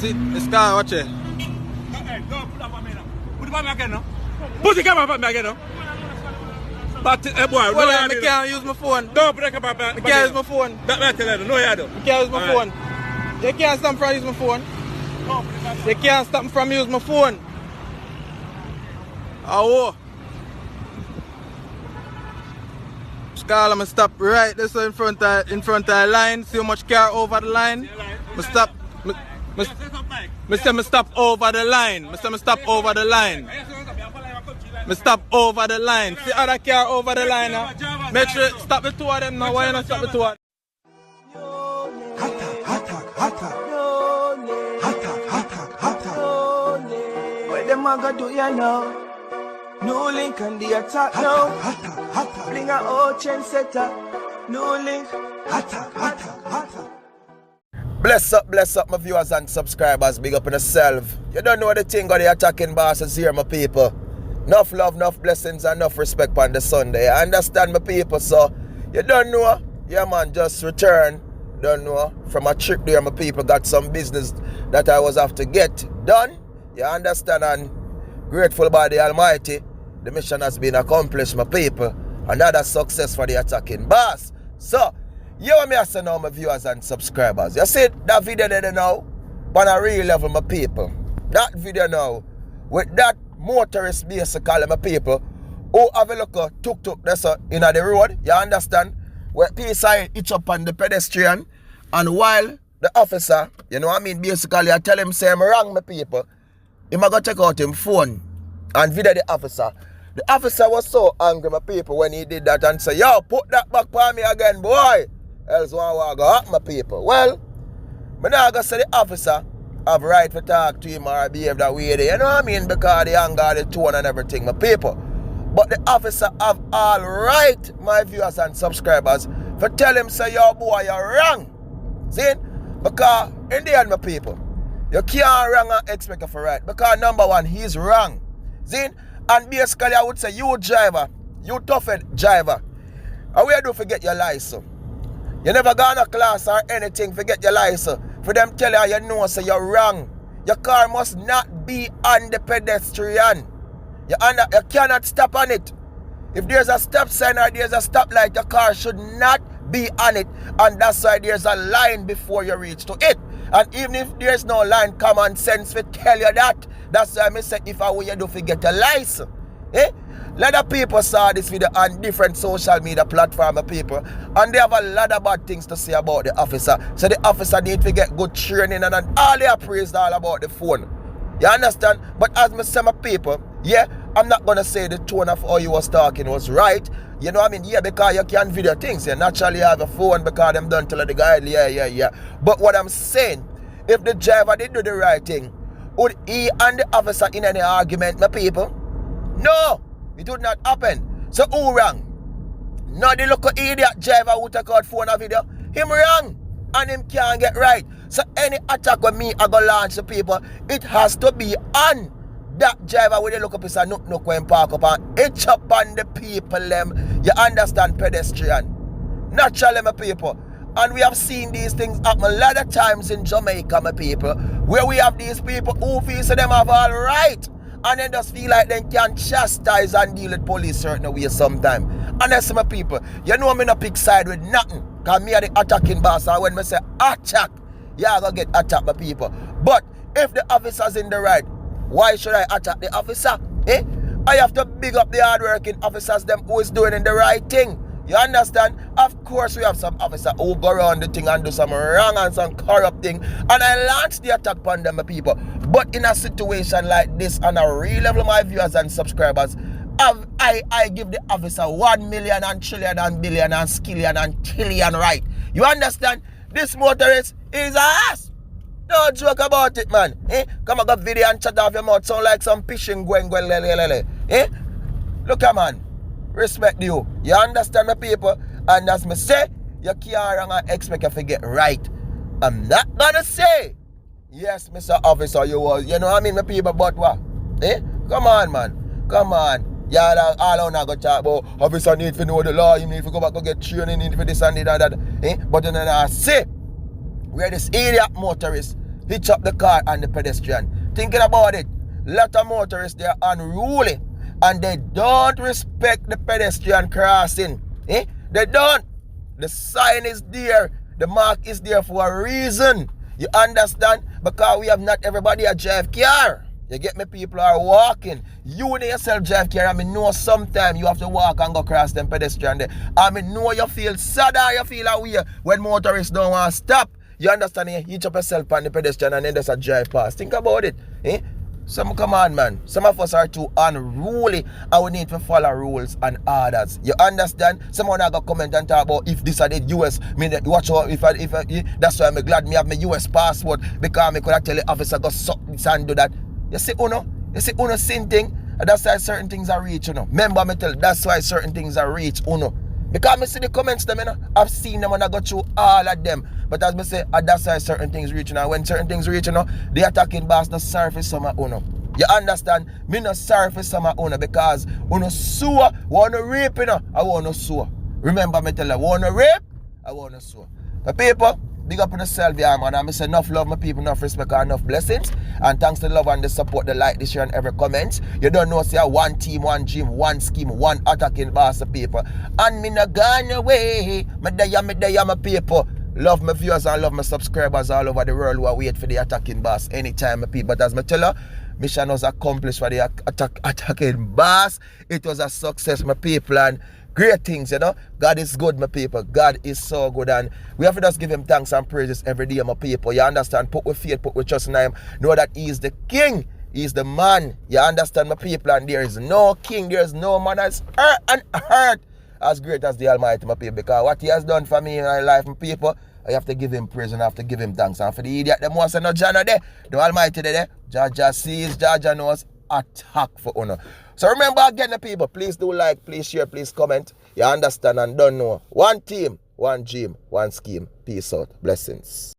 See, this car, watch it. Hey, don't put up on me now. Put it on me again now. Put the camera on me again now. But, boy, well, I can't use my phone. Don't put the camera on me. I can't use my phone. That man tell you, no you do. I can't use my phone. You can't stop me from using my phone. You can't stop me from using my phone. Oh. Scar, I'm stop right this in front of the line. See how much car over the line? I stop. I say me stop over the line. I say me stop over the line. Me stop over the line. See other car over the line now. Make sure stop the two of them now. Why you not stop the two of them? What them a go do ya now? No link on the attack now. Bring a old chain setter. No link. Bless up my viewers and subscribers. Big up on yourself. You don't know the thing of the attacking bosses here, my people. Enough love, enough blessings, and enough respect on the Sunday. I understand, my people, so you don't know. Yeah, man, just return. Don't know. From a trip there, my people, got some business that I was have to get done. You understand, and grateful by the Almighty. The mission has been accomplished, my people. Another success for the attacking boss. So, you want me to say now, my viewers and subscribers. You see that video there now? On a real level, my people. That video now, with that motorist basically, my people, who have a look at tuk-tuk that's in the road, you understand? Where PSI hitch up on the pedestrian, and while the officer, you know what I mean, basically I tell him, say I'm wrong, my people, he might go check out him phone and video the officer. The officer was so angry, my people, when he did that and say, yo, put that back on me again, boy. Else one go up, my people. Well, I'm not going to say the officer have right to talk to him or behave that way there. You know what I mean? Because the anger, the tone and everything, my people. But the officer have all right, my viewers and subscribers, for tell him, say, yo, boy, you're wrong. See? Because in the end, my people, you can't wrong and expect for right. Because number one, he's wrong. See? And basically, I would say, you driver, you tough-head driver, how you do forget your license? You never gone to class or anything, forget your license. For them tell you, you know, so you're wrong. Your car must not be on the pedestrian. You cannot stop on it. If there's a stop sign or there's a stoplight, your car should not be on it. And that's why there's a line before you reach to it. And even if there's no line, common sense will tell you that. That's why I say, if I were you do forget your license. Eh? A lot of people saw this video on different social media platforms, people, and they have a lot of bad things to say about the officer. So the officer need to get good training, and all they praised all about the phone. You understand? But as me say, my people, yeah, I'm not going to say the tone of how you was talking was right. You know what I mean? Yeah, because you can video things. You naturally have a phone because them done tell the guy, yeah. But what I'm saying, if the driver did do the right thing, would he and the officer in any argument, my people? No, it would not happen. So who wrong? Not the local idiot driver who take out phone and video. Him wrong. And him can't get right. So any attack with me I go launch the people, it has to be on that driver with the local piece of no when park up and itch up on the people them. You understand, pedestrian? Naturally, my people. And we have seen these things happen a lot of times in Jamaica, my people, where we have these people who feel so them have all right. And then just feel like they can chastise and deal with police certain way sometimes. And that's my people. You know me no pick side with nothing. Because me are the attacking boss. And when me say attack, you are going to get attacked by people. But if the officer's in the right, why should I attack the officer? Eh? I have to big up the hardworking officers them who is doing the right thing. You understand? Of course we have some officers who go around the thing and do some wrong and some corrupt thing. And I launched the attack upon them, people. But in a situation like this, on a real level, my viewers and subscribers, I give the officer 1 million and trillion and billion and skillion and trillion right. You understand? This motorist is a ass. Don't joke about it, man. Eh? Come on, got video and chat off your mouth. Sound like some fishing going. Eh? Look, man. Respect you. You understand the people? And as me say, you can't wrong and expect you to get right. I'm not gonna say, yes, Mr. Officer, you was, you know what I mean, my people, but what? Eh? Come on, man. Come on. Yeah, all I'm not gonna talk about, officer need to know the law, you need to go back and get training, need for this and that. Eh? But then I say, where this idiot motorist hitch up the car and the pedestrian. Thinking about it, lot of motorists, they're unruly and they don't respect the pedestrian crossing. They don't. The sign is there. The mark is there for a reason. You understand? Because we have not everybody a drive car. You get me? People are walking. You yourself drive car. I mean, know sometimes you have to walk and go across them pedestrian there. I mean, know you feel sad or you feel away when motorists don't want to stop. You understand? You hitch up yourself on the pedestrian and then there's a drive past. Think about it. Come on, man. Some of us are too unruly and we need to follow rules and orders. You understand? Someone I got comment and talk about if this are the US. Watch out if that's why I'm glad me have my US passport because I could tell the officer go suck this and do that. You see, Uno same thing. And that's why certain things are reach, Remember me tell that's why certain things are reach, Because I see the comments them, I've seen them and I go through all of them. But as I say, that's why certain things reach, when certain things reach, the attacking boss no surface some of You understand? Me no surface some of because sue, wanna rape, I wanna sue. Remember me tell you, wanna rape, I wanna sue. But people, big up on yourself, yeah, man. I say enough love, my people, enough respect, and enough blessings. And thanks to the love and the support, the like, the share, and every comment. You don't know, say one team, one dream, one scheme, one attacking boss of people. And me not gone away. Me there, my people. Love my viewers and love my subscribers all over the world who are wait for the attacking boss anytime, my people. But as I tell you, mission was accomplished for the attacking boss. It was a success, my people, and great things, God is good, my people. God is so good, and we have to just give him thanks and praises every day, my people. You understand? Put with faith, put with trust in him. Know that he is the king. He is the man. You understand, my people? And there is no king, there is no man as earth and earth as great as the Almighty, my people. Because what he has done for me in my life, my people, I have to give him praise and I have to give him thanks. And for the idiot, them was no Jana there, the Almighty there, Jaja sees, Jaja knows, attack for honor. So remember again, the people, please do like, please share, please comment. You understand and don't know. One team, one dream, one scheme. Peace out. Blessings.